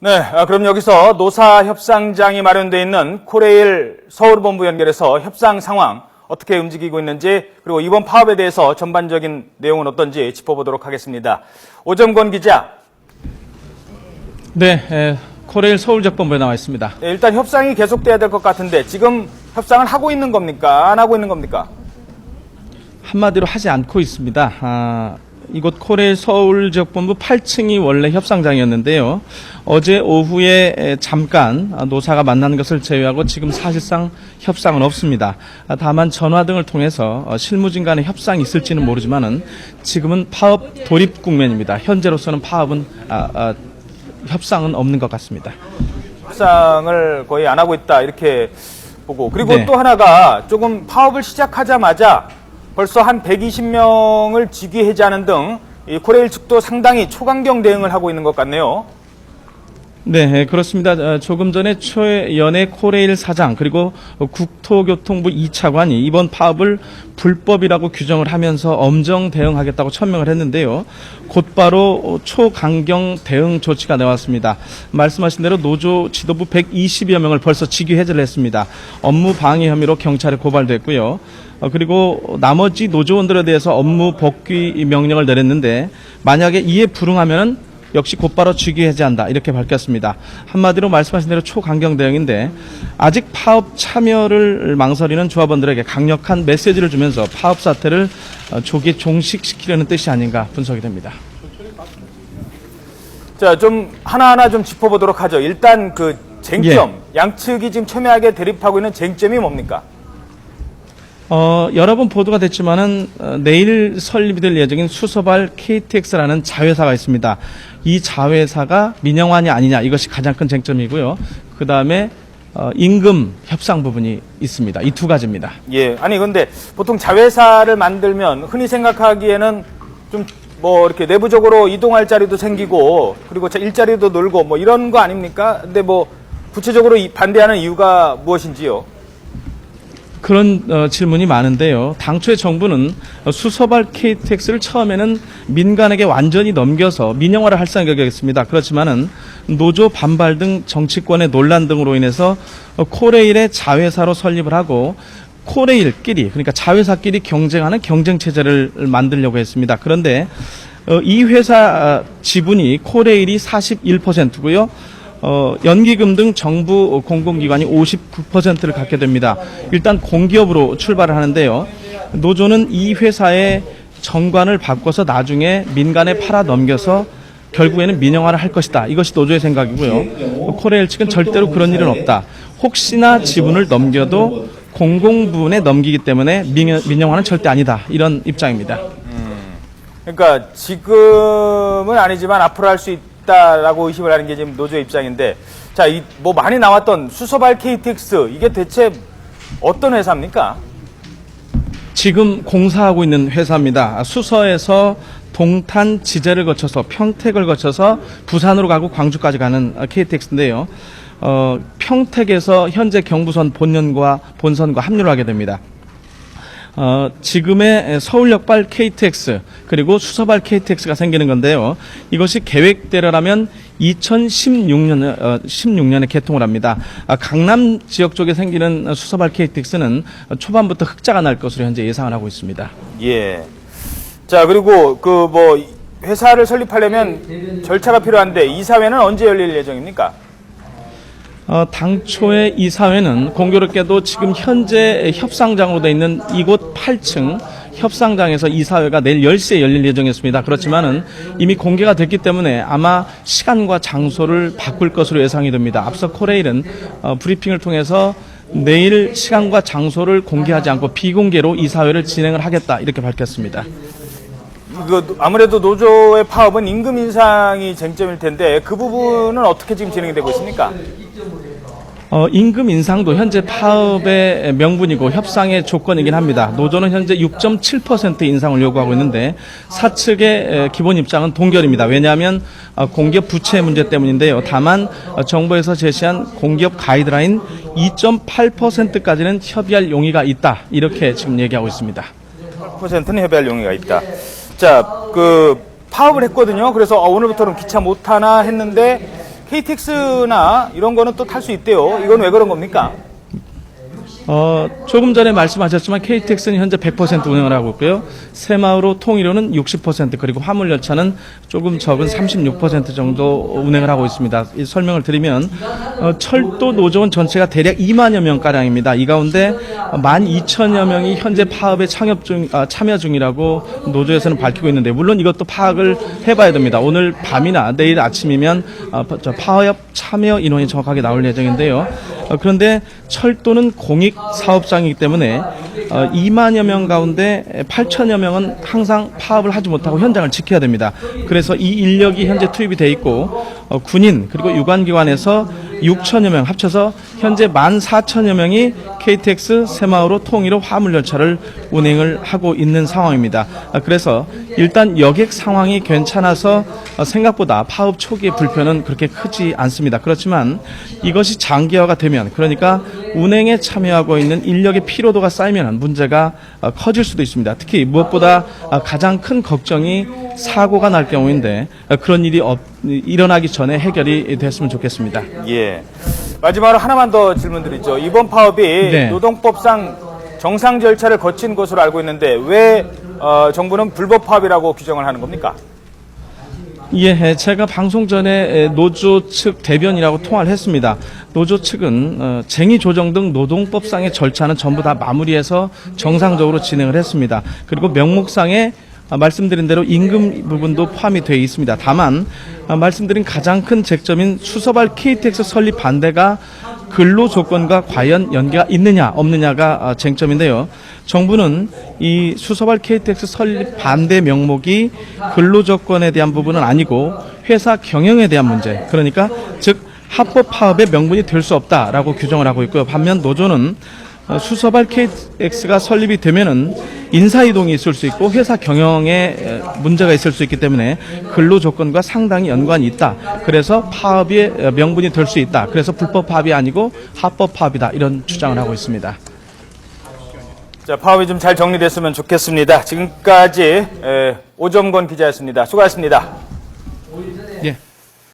네, 그럼 여기서 노사협상장이 마련되어 있는 코레일 서울본부 연결해서 협상 상황 어떻게 움직이고 있는지 그리고 이번 파업에 대해서 전반적인 내용은 어떤지 짚어보도록 하겠습니다. 오정권 기자. 네, 코레일 서울지역본부에 나와 있습니다. 네, 일단 협상이 계속돼야 될 것 같은데 지금 협상을 하고 있는 겁니까? 안 하고 있는 겁니까? 한마디로 하지 않고 있습니다. 이곳 코레일 서울지역본부 8층이 원래 협상장이었는데요. 어제 오후에 잠깐 노사가 만나는 것을 제외하고 지금 사실상 협상은 없습니다. 다만 전화 등을 통해서 실무진 간의 협상이 있을지는 모르지만은 지금은 파업 돌입 국면입니다. 현재로서는 파업은 협상은 없는 것 같습니다. 협상을 거의 안 하고 있다 이렇게 보고 그리고 네. 또 하나가 조금 파업을 시작하자마자 벌써 한 120명을 직위해제하는 등 이 코레일 측도 상당히 초강경 대응을 하고 있는 것 같네요. 네, 그렇습니다. 조금 전에 최연의 코레일 사장 그리고 국토교통부 2차관이 이번 파업을 불법이라고 규정을 하면서 엄정 대응하겠다고 천명을 했는데요. 곧바로 초강경 대응 조치가 나왔습니다. 말씀하신 대로 노조 지도부 120여 명을 벌써 직위 해제를 했습니다. 업무 방해 혐의로 경찰에 고발됐고요. 그리고 나머지 노조원들에 대해서 업무 복귀 명령을 내렸는데 만약에 이에 불응하면은 역시 곧바로 직위 해제한다 이렇게 밝혔습니다. 한마디로 말씀하신 대로 초강경 대응인데 아직 파업 참여를 망설이는 조합원들에게 강력한 메시지를 주면서 파업 사태를 조기 종식시키려는 뜻이 아닌가 분석이 됩니다. 자, 좀 하나하나 좀 짚어보도록 하죠. 일단 그 쟁점, 양측이 지금 첨예하게 대립하고 있는 쟁점이 뭡니까? 여러 번 보도가 됐지만은 내일 설립이 될 예정인 수서발 KTX라는 자회사가 있습니다. 이 자회사가 민영환이 아니냐 이것이 가장 큰 쟁점이고요. 그 다음에 임금 협상 부분이 있습니다. 이 두 가지입니다. 예, 아니 근데 보통 자회사를 만들면 흔히 생각하기에는 좀 뭐 이렇게 내부적으로 이동할 자리도 생기고 그리고 일자리도 늘고 뭐 이런 거 아닙니까? 근데 뭐 구체적으로 반대하는 이유가 무엇인지요? 그런 질문이 많은데요. 당초에 정부는 수서발 KTX를 처음에는 민간에게 완전히 넘겨서 민영화를 할 생각이었습니다. 그렇지만은 노조 반발 등 정치권의 논란 등으로 인해서 코레일의 자회사로 설립을 하고 코레일끼리 그러니까 자회사끼리 경쟁하는 경쟁체제를 만들려고 했습니다. 그런데 이 회사 지분이 코레일이 41%고요. 연기금 등 정부 공공기관이 59%를 갖게 됩니다. 일단 공기업으로 출발을 하는데요. 노조는 이 회사의 정관을 바꿔서 나중에 민간에 팔아 넘겨서 결국에는 민영화를 할 것이다. 이것이 노조의 생각이고요. 코레일 측은 절대로 그런 일은 없다. 혹시나 지분을 넘겨도 공공부문에 넘기기 때문에 민영화는 절대 아니다. 이런 입장입니다. 그러니까 지금은 아니지만 앞으로 할 수 있다라고 의심을 하는 게 지금 노조의 입장인데, 자, 뭐 많이 나왔던 수서발 KTX 이게 대체 어떤 회사입니까? 지금 공사하고 있는 회사입니다. 수서에서 동탄, 지제를 거쳐서 평택을 거쳐서 부산으로 가고 광주까지 가는 KTX인데요. 평택에서 현재 경부선 본선과 합류를 하게 됩니다. 지금의 서울역발 KTX 그리고 수서발 KTX가 생기는 건데요. 이것이 계획대로라면 2016년에 개통을 합니다. 강남 지역 쪽에 생기는 수서발 KTX는 초반부터 흑자가 날 것으로 현재 예상을 하고 있습니다. 예. 자, 그리고 회사를 설립하려면 절차가 필요한데 이사회는 언제 열릴 예정입니까? 당초에 이사회는 공교롭게도 지금 현재 협상장으로 되어 있는 이곳 8층 협상장에서 이사회가 내일 10시에 열릴 예정이었습니다. 그렇지만은 이미 공개가 됐기 때문에 아마 시간과 장소를 바꿀 것으로 예상이 됩니다. 앞서 코레일은 브리핑을 통해서 내일 시간과 장소를 공개하지 않고 비공개로 이사회를 진행을 하겠다 이렇게 밝혔습니다. 아무래도 노조의 파업은 임금 인상이 쟁점일 텐데 그 부분은 어떻게 지금 진행이 되고 있습니까? 임금 인상도 현재 파업의 명분이고 협상의 조건이긴 합니다. 노조는 현재 6.7% 인상을 요구하고 있는데 사측의 기본 입장은 동결입니다. 왜냐하면 공기업 부채 문제 때문인데요. 다만 정부에서 제시한 공기업 가이드라인 2.8%까지는 협의할 용의가 있다. 이렇게 지금 얘기하고 있습니다. 8%는 협의할 용의가 있다. 자, 파업을 했거든요. 그래서 오늘부터는 기차 못 타나 했는데 KTX나 이런 거는 또 탈 수 있대요. 이건 왜 그런 겁니까? 조금 전에 말씀하셨지만 KTX는 현재 100% 운행을 하고 있고요. 새마을호, 통일호는 60% 그리고 화물열차는 조금 적은 36% 정도 운행을 하고 있습니다. 이 설명을 드리면 철도 노조원 전체가 대략 2만여 명가량입니다. 이 가운데 12,000여 명이 현재 파업에 참여 중이라고 노조에서는 밝히고 있는데 물론 이것도 파악을 해봐야 됩니다. 오늘 밤이나 내일 아침이면 파업 참여 인원이 정확하게 나올 예정인데요. 그런데 철도는 공익 사업장이기 때문에 2만여 명 가운데 8천여 명은 항상 파업을 하지 못하고 현장을 지켜야 됩니다. 그래서 이 인력이 현재 투입이 돼 있고 군인 그리고 유관기관에서 6천여 명 합쳐서 현재 14,000여 명이 KTX, 새마을호, 통일호, 화물열차를 운행을 하고 있는 상황입니다. 그래서 일단 여객 상황이 괜찮아서 생각보다 파업 초기의 불편은 그렇게 크지 않습니다. 그렇지만 이것이 장기화가 되면 그러니까 운행에 참여하고 있는 인력의 피로도가 쌓이면 문제가 커질 수도 있습니다. 특히 무엇보다 가장 큰 걱정이 사고가 날 경우인데 그런 일이 일어나기 전에 해결이 됐으면 좋겠습니다. 예. 마지막으로 하나만 더 질문드리죠. 이번 파업이 네. 노동법상 정상 절차를 거친 것으로 알고 있는데 왜 정부는 불법 파업이라고 규정을 하는 겁니까? 예, 제가 방송 전에 노조 측 대변이라고 통화를 했습니다. 노조 측은 쟁의 조정 등 노동법상의 절차는 전부 다 마무리해서 정상적으로 진행을 했습니다. 그리고 명목상에 말씀드린 대로 임금 부분도 포함이 되어 있습니다. 다만 말씀드린 가장 큰 쟁점인 수서발 KTX 설립 반대가 근로 조건과 과연 연계가 있느냐 없느냐가 쟁점인데요. 정부는 이 수서발 KTX 설립 반대 명목이 근로 조건에 대한 부분은 아니고 회사 경영에 대한 문제, 그러니까 즉 합법 파업의 명분이 될 수 없다라고 규정을 하고 있고요. 반면 노조는 수서발 KTX가 설립이 되면은 인사이동이 있을 수 있고 회사 경영에 문제가 있을 수 있기 때문에 근로 조건과 상당히 연관이 있다. 그래서 파업의 명분이 될 수 있다. 그래서 불법 파업이 아니고 합법 파업이다. 이런 주장을 하고 있습니다. 자, 파업이 좀 잘 정리됐으면 좋겠습니다. 지금까지 오정권 기자였습니다. 수고하셨습니다. 예.